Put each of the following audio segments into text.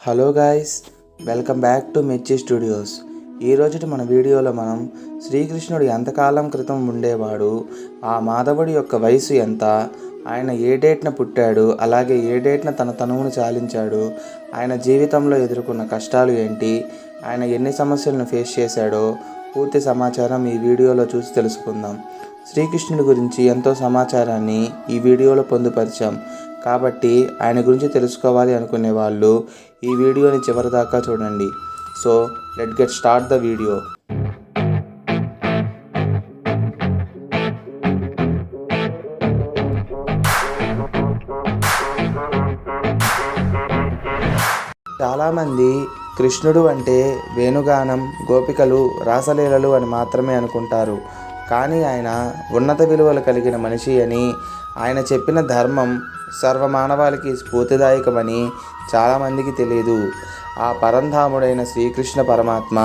Hello guys, welcome back to మిర్చి studios. ఈరోజు మన వీడియోలో మనం శ్రీకృష్ణుడు ఎంతకాలం క్రితం ఉండేవాడు, ఆ మాధవుడి యొక్క వయసు ఎంత, ఆయన ఏ డేట్న పుట్టాడు, అలాగే ఏ డేట్న తన తనువును చాలించాడు, ఆయన జీవితంలో ఎదుర్కొన్న కష్టాలు ఏంటి, ఆయన ఎన్ని సమస్యలను ఫేస్ చేశాడో పూర్తి సమాచారం ఈ వీడియోలో చూసి తెలుసుకుందాం. శ్రీకృష్ణుడి గురించి ఎంతో సమాచారాన్ని ఈ వీడియోలో పొందుపరిచాం కాబట్టి ఆయన గురించి తెలుసుకోవాలి అనుకునే వాళ్ళు ఈ వీడియోని చివరి దాకా చూడండి. So let get start the video. చాలామంది కృష్ణుడు అంటే వేణుగానం, గోపికలు, రాసలీలలు అని మాత్రమే అనుకుంటారు. కానీ ఆయన ఉన్నత విలువలు కలిగిన మనిషి అని, ఆయన చెప్పిన ధర్మం సర్వమానవాళికి స్ఫూర్తిదాయకమని చాలామందికి తెలియదు. ఆ పరంధాముడైన శ్రీకృష్ణ పరమాత్మ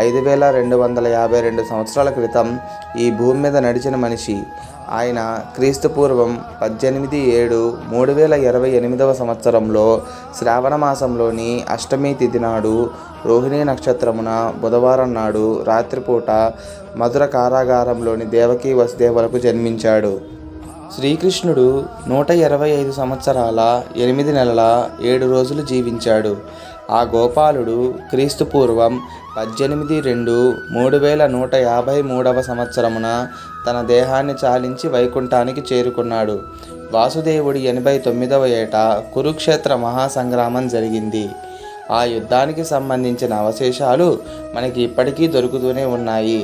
5252 సంవత్సరాల క్రితం ఈ భూమి మీద నడిచిన మనిషి. ఆయన క్రీస్తుపూర్వం 18/7/3028 సంవత్సరంలో శ్రావణ మాసంలోని అష్టమి తిథి నాడు రోహిణీ నక్షత్రమున బుధవారం నాడు రాత్రిపూట మధుర కారాగారంలోని దేవకీ వసుదేవులకు జన్మించాడు. శ్రీకృష్ణుడు 125 సంవత్సరాల 8 నెలల 7 రోజులు జీవించాడు. ఆ గోపాలుడు క్రీస్తుపూర్వం 18/2/3153 సంవత్సరమున తన దేహాన్ని చాలించి వైకుంఠానికి చేరుకున్నాడు. వాసుదేవుడి 89వ ఏట కురుక్షేత్ర మహాసంగ్రామం జరిగింది. ఆ యుద్ధానికి సంబంధించిన అవశేషాలు మనకి ఇప్పటికీ దొరుకుతూనే ఉన్నాయి.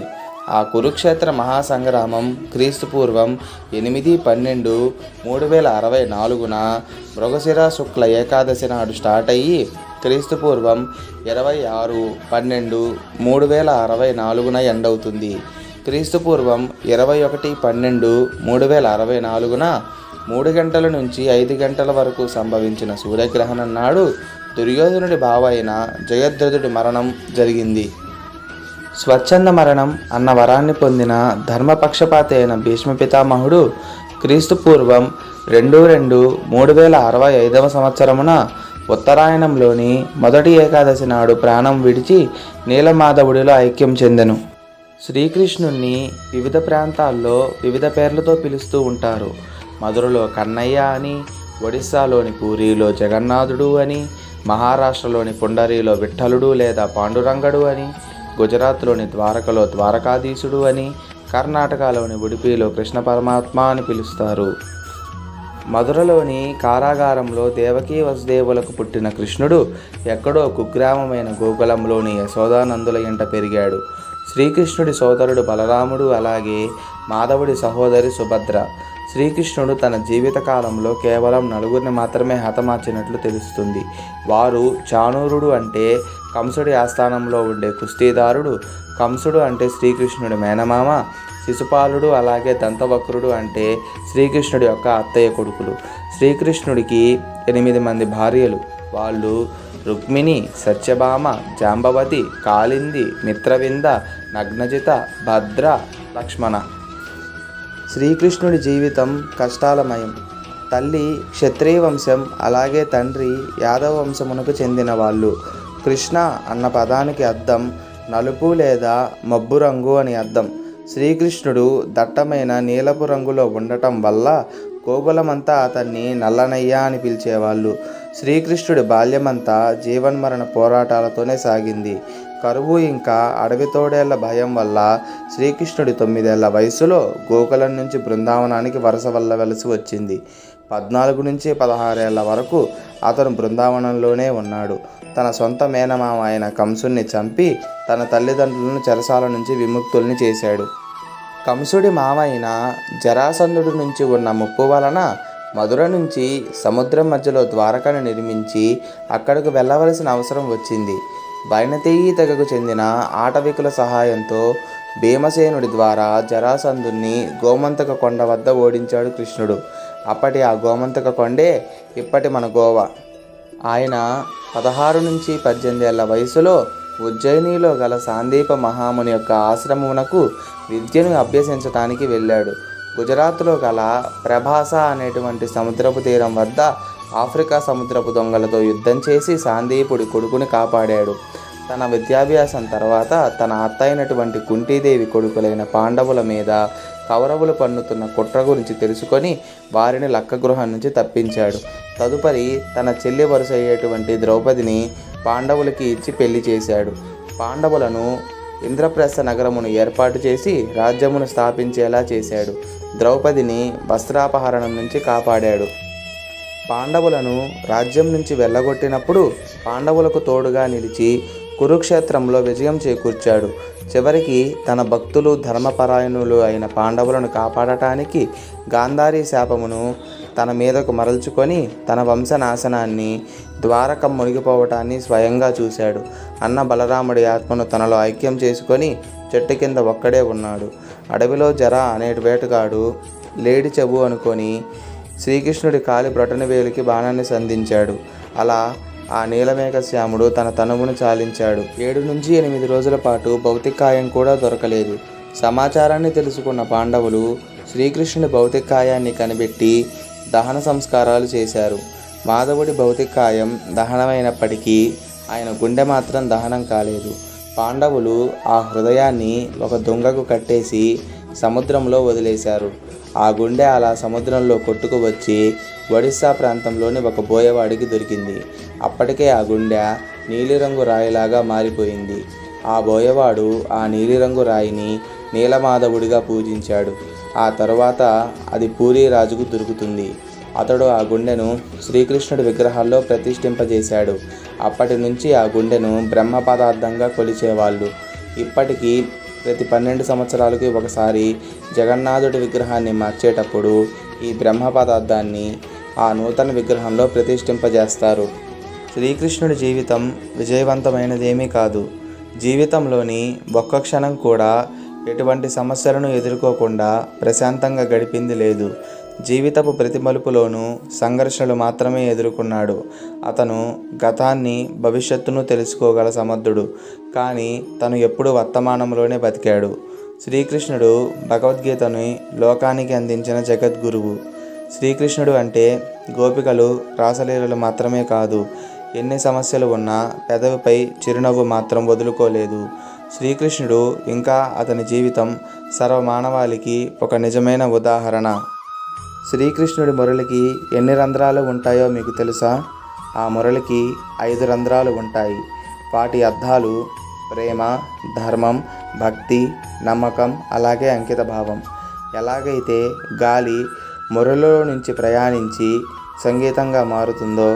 ఆ కురుక్షేత్ర మహాసంగ్రామం క్రీస్తుపూర్వం 8/12/3064న మృగశిర శుక్ల ఏకాదశి నాడు స్టార్ట్ అయ్యి క్రీస్తుపూర్వం 26/12/3064న ఎండ్ అవుతుంది. క్రీస్తుపూర్వం 21/12/3064న 3 గంటల నుంచి 5 గంటల వరకు సంభవించిన సూర్యగ్రహణం నాడు దుర్యోధనుడి బావ అయిన జయద్రథుడి మరణం జరిగింది. స్వచ్ఛంద మరణం అన్న వరాన్ని పొందిన ధర్మపక్షపాతి అయిన భీష్మ పితామహుడు క్రీస్తుపూర్వం 2/2/3065 సంవత్సరమున ఉత్తరాయణంలోని మొదటి ఏకాదశి నాడు ప్రాణం విడిచి నీలమాధవుడిలో ఐక్యం చెందెను. శ్రీకృష్ణుణ్ణి వివిధ ప్రాంతాల్లో వివిధ పేర్లతో పిలుస్తూ ఉంటారు. మధురలో కన్నయ్య అని, ఒడిస్సాలోని పూరిలో జగన్నాథుడు అని, మహారాష్ట్రలోని పుండరిలో విఠలుడు లేదా పాండురంగడు అని, గుజరాత్లోని ద్వారకలో ద్వారకాధీశుడు అని, కర్ణాటకలోని ఉడిపిలో కృష్ణ పరమాత్మ అని పిలుస్తారు. మధురలోని కారాగారంలో దేవకీ వసుదేవులకు పుట్టిన కృష్ణుడు ఎక్కడో కుగ్రామమైన గోకులంలోని యశోదానందుల ఇంట పెరిగాడు. శ్రీకృష్ణుడి సోదరుడు బలరాముడు, అలాగే మాధవుడి సహోదరి సుభద్ర. శ్రీకృష్ణుడు తన జీవితకాలంలో కేవలం 4 మాత్రమే హతమార్చినట్లు తెలుస్తుంది. వారు చాణూరుడు అంటే కంసుడి ఆస్థానంలో ఉండే కుస్తీదారుడు, కంసుడు అంటే శ్రీకృష్ణుడి మేనమామ, శిశుపాలుడు అలాగే దంతవక్రుడు అంటే శ్రీకృష్ణుడి యొక్క అత్తయ్య కొడుకులు. శ్రీకృష్ణుడికి 8 మంది భార్యలు. వాళ్ళు రుక్మిణి, సత్యభామ, జాంబవతి, కాళింది, మిత్రవింద, నగ్నజిత, భద్ర, లక్ష్మణ. శ్రీకృష్ణుడి జీవితం కష్టాలమయం. తల్లి క్షత్రియ వంశం, అలాగే తండ్రి యాదవ వంశమునకు చెందిన వాళ్ళు. కృష్ణ అన్న పదానికి అర్థం నలుపు లేదా మబ్బు రంగు అని అర్థం. శ్రీకృష్ణుడు దట్టమైన నీలపు రంగులో ఉండటం వల్ల గోకులమంతా అతన్ని నల్లనయ్య అని పిలిచేవాళ్ళు. శ్రీకృష్ణుడి బాల్యమంతా జీవన్మరణ పోరాటాలతోనే సాగింది. కరువు ఇంకా అడవి తోడేళ్ల భయం వల్ల శ్రీకృష్ణుడి 9 ఏళ్ల వయసులో గోకులం నుంచి బృందావనానికి వలస వెళ్ళవలసి వచ్చింది. 14 నుంచి 16 ఏళ్ల వరకు అతను బృందావనంలోనే ఉన్నాడు. తన సొంత మేనమామ అయిన కంసుణ్ణి చంపి తన తల్లిదండ్రులను చెరసాల నుంచి విముక్తుల్ని చేశాడు. కంసుడి మామ అయిన జరాసంధుడి నుంచి ఉన్న ముప్పు వలన మధుర నుంచి సముద్రం మధ్యలో ద్వారకను నిర్మించి అక్కడకు వెళ్ళవలసిన అవసరం వచ్చింది. వైనతేయి తెగకు చెందిన ఆటవికుల సహాయంతో భీమసేనుడి ద్వారా జరాసంధుణ్ణి గోమంతక కొండ వద్ద ఓడించాడు కృష్ణుడు. అప్పటి ఆ గోమంతక కొండే ఇప్పటి మన గోవా. ఆయన 16 నుంచి 18 ఏళ్ల వయసులో ఉజ్జయినిలో గల సాందీప మహాముని యొక్క ఆశ్రమమునకు విద్యను అభ్యసించటానికి వెళ్ళాడు. గుజరాత్లో గల ప్రభాస అనేటువంటి సముద్రపు తీరం వద్ద ఆఫ్రికా సముద్రపు దొంగలతో యుద్ధం చేసి సాందీపుడి కొడుకుని కాపాడాడు. తన విద్యాభ్యాసం తర్వాత తన అత్త అయినటువంటి కుంతీదేవి కొడుకులైన పాండవుల మీద కౌరవులు పన్నుతున్న కుట్ర గురించి తెలుసుకొని వారిని లక్కగృహం నుంచి తప్పించాడు. తదుపరి తన చెల్లి వరుస అయ్యేటువంటి ద్రౌపదిని పాండవులకి ఇచ్చి పెళ్లి చేశాడు. పాండవులను ఇంద్రప్రస్థ నగరమును ఏర్పాటు చేసి రాజ్యమును స్థాపించేలా చేశాడు. ద్రౌపదిని వస్త్రాపహరణం నుంచి కాపాడాడు. పాండవులను రాజ్యం నుంచి వెళ్ళగొట్టినప్పుడు పాండవులకు తోడుగా నిలిచి కురుక్షేత్రంలో విజయం చేకూర్చాడు. చివరికి తన భక్తులు ధర్మపరాయణులు అయిన పాండవులను కాపాడటానికి గాంధారీ శాపమును తన మీదకు మరల్చుకొని తన వంశనాశనాన్ని, ద్వారకం మునిగిపోవటాన్ని స్వయంగా చూశాడు. అన్న బలరాముడి ఆత్మను తనలో ఐక్యం చేసుకొని చెట్టు కింద ఒక్కడే ఉన్నాడు. అడవిలో జర అనే వేటగాడు లేడి చెవు అనుకొని శ్రీకృష్ణుడి కాలి బ్రొటన వేలికి బాణాన్ని సంధించాడు. అలా ఆ నీలమేఘశ్యాముడు తన తనువును చాలించాడు. 7 నుంచి 8 రోజుల పాటు భౌతికాయం కూడా దొరకలేదు. సమాచారాన్ని తెలుసుకున్న పాండవులు శ్రీకృష్ణుడి భౌతికాయాన్ని కనిపెట్టి దహన సంస్కారాలు చేశారు. మాధవుడి భౌతికాయం దహనమైనప్పటికీ ఆయన గుండె మాత్రం దహనం కాలేదు. పాండవులు ఆ హృదయాన్ని ఒక దొంగకు కట్టేసి సముద్రంలో వదిలేశారు. ఆ గుండె అలా సముద్రంలో కొట్టుకు వచ్చి ఒడిస్సా ప్రాంతంలోని ఒక బోయవాడికి దొరికింది. అప్పటికే ఆ గుండె నీలిరంగు రాయిలాగా మారిపోయింది. ఆ బోయవాడు ఆ నీలిరంగు రాయిని నీలమాధవుడిగా పూజించాడు. ఆ తరువాత అది పూరీ రాజుకు దొరుకుతుంది. అతడు ఆ గుండెను శ్రీకృష్ణుడి విగ్రహాల్లో ప్రతిష్ఠింపజేశాడు. అప్పటి నుంచి ఆ గుండెను బ్రహ్మ పదార్థంగా కొలిచేవాళ్ళు. ఇప్పటికీ ప్రతి 12 సంవత్సరాలకి ఒకసారి జగన్నాథుడి విగ్రహాన్ని మార్చేటప్పుడు ఈ బ్రహ్మ పదార్థాన్ని ఆ నూతన విగ్రహంలో ప్రతిష్ఠింపజేస్తారు. శ్రీకృష్ణుడి జీవితం విజయవంతమైనదేమీ కాదు. జీవితంలోని ఒక్క క్షణం కూడా ఎటువంటి సమస్యలను ఎదుర్కోకుండా ప్రశాంతంగా గడిపింది లేదు. జీవితపు ప్రతి మలుపులోనూ సంఘర్షణలు మాత్రమే ఎదుర్కొన్నాడు. అతను గతాన్ని, భవిష్యత్తును తెలుసుకోగల సమర్థుడు. కానీ తను ఎప్పుడూ వర్తమానంలోనే బతికాడు. శ్రీకృష్ణుడు భగవద్గీతని లోకానికి అందించిన జగద్గురువు. శ్రీకృష్ణుడు అంటే గోపికలు, రాసలీలలు మాత్రమే కాదు. ఎన్ని సమస్యలు ఉన్నా పెదవిపై చిరునవ్వు మాత్రం వదులుకోలేదు. శ్రీకృష్ణుడు ఇంకా అతని జీవితం సర్వమానవాళికి ఒక నిజమైన ఉదాహరణ. శ్రీకృష్ణుడి మురళికి ఎన్ని రంధ్రాలు ఉంటాయో మీకు తెలుసా? ఆ మురళికి 5 రంధ్రాలు ఉంటాయి. వాటి అర్థాలు ప్రేమ, ధర్మం, భక్తి, నమ్మకం, అలాగే అంకిత భావం. ఎలాగైతే గాలి మురళిలో నుంచి ప్రయాణించి సంగీతంగా మారుతుందో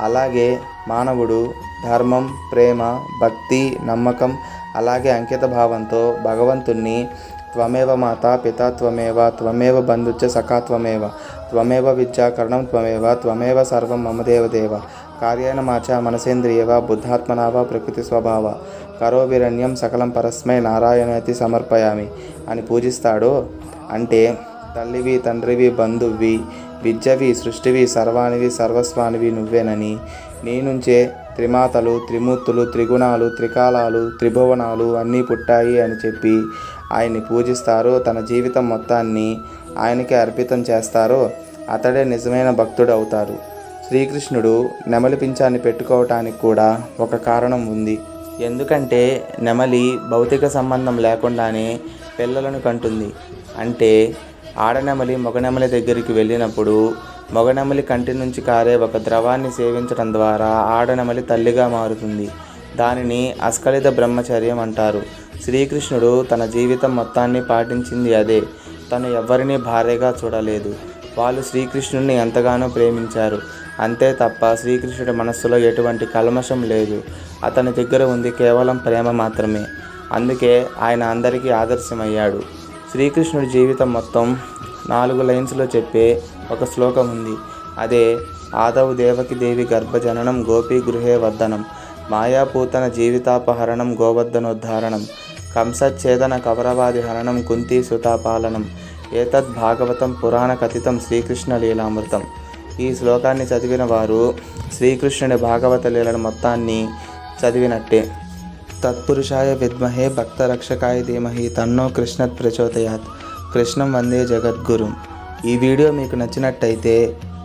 అలాగే మానవుడు ధర్మం, ప్రేమ, భక్తి, నమ్మకం, అలాగే అంకిత భావంతో భగవంతుణ్ణి త్వమేవ మాతా పితా త్వమేవ త్వమేవ బంధుచ్చ సఖా త్వమేవ త్వమేవ విద్యాకరణం త్వమేవ త్వమేవ సర్వం మమ దేవదేవ కార్యేణ మాచ మనసేంద్రియవ బుద్ధాత్మనావ ప్రకృతి స్వభావ కరోవిరణ్యం సకలం పరస్మై నారాయణేతి సమర్పయామి అని పూజిస్తాడో అంటే తల్లివి, తండ్రివి, బంధువి, విద్యవి, సృష్టివి, సర్వానివి, సర్వస్వానివి నువ్వేనని, నీ నుంచే త్రిమాతలు, త్రిమూర్తులు, త్రిగుణాలు, త్రికాలాలు, త్రిభువనాలు అన్నీ పుట్టాయి అని చెప్పి ఆయన్ని పూజిస్తారో, తన జీవితం మొత్తాన్ని ఆయనకే అర్పితం చేస్తారో అతడే నిజమైన భక్తుడు అవుతారు. శ్రీకృష్ణుడు నెమలి పింఛాన్ని పెట్టుకోవటానికి కూడా ఒక కారణం ఉంది. ఎందుకంటే నెమలి భౌతిక సంబంధం లేకుండానే పిల్లలను కంటుంది. అంటే ఆడనెమలి మగనెమలి దగ్గరికి వెళ్ళినప్పుడు మగనెమలి కంటి నుంచి కారే ఒక ద్రవాన్ని సేవించడం ద్వారా ఆడనెమలి తల్లిగా మారుతుంది. దానిని అస్ఖలిత బ్రహ్మచర్యం అంటారు. శ్రీకృష్ణుడు తన జీవితం మొత్తాన్ని పాటించింది అదే. తను ఎవరిని భార్యగా చూడలేదు. వాళ్ళు శ్రీకృష్ణుడిని ఎంతగానో ప్రేమించారు. అంతే తప్ప శ్రీకృష్ణుడి మనస్సులో ఎటువంటి కల్మషం లేదు. అతని దగ్గర ఉంది కేవలం ప్రేమ మాత్రమే. అందుకే ఆయన అందరికీ ఆదర్శమయ్యాడు. శ్రీకృష్ణుడి జీవితం మొత్తం 4 లైన్స్లో చెప్పే ఒక శ్లోకం ఉంది. అదే ఆదౌ దేవకి దేవి గర్భజననం గోపీ గృహే వర్ధనం మాయాపూతన జీవితాపహరణం గోవర్ధనోద్ధారణం కంసచ్ఛేదన కౌరవాది హరణం కుంతీ సుతాపాలనం ఏతద్ భాగవతం పురాణ కథితం శ్రీకృష్ణ లీలామృతం. ఈ శ్లోకాన్ని చదివిన వారు శ్రీకృష్ణుడి భాగవత లీలను మొత్తాన్ని చదివినట్టే. తత్పురుషాయ విద్మహే భక్తరక్షకాయ ధీమహి తన్నో కృష్ణత్ ప్రచోదయాత్. కృష్ణం వందే జగద్గురుం. ఈ వీడియో మీకు నచ్చినట్టయితే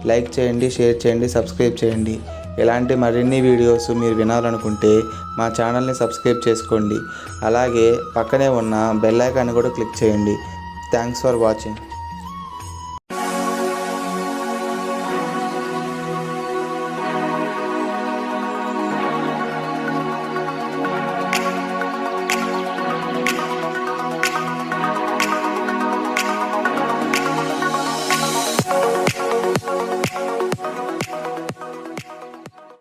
లైక్ చేయండి, షేర్ చేయండి, సబ్స్క్రైబ్ చేయండి. ఇలాంటి మరిన్ని వీడియోస్ మీరు వినాలనుకుంటే మా ఛానల్ని సబ్స్క్రైబ్ చేసుకోండి. అలాగే పక్కనే ఉన్న బెల్ ఐకాన్ కూడా క్లిక్ చేయండి. Thanks for watching.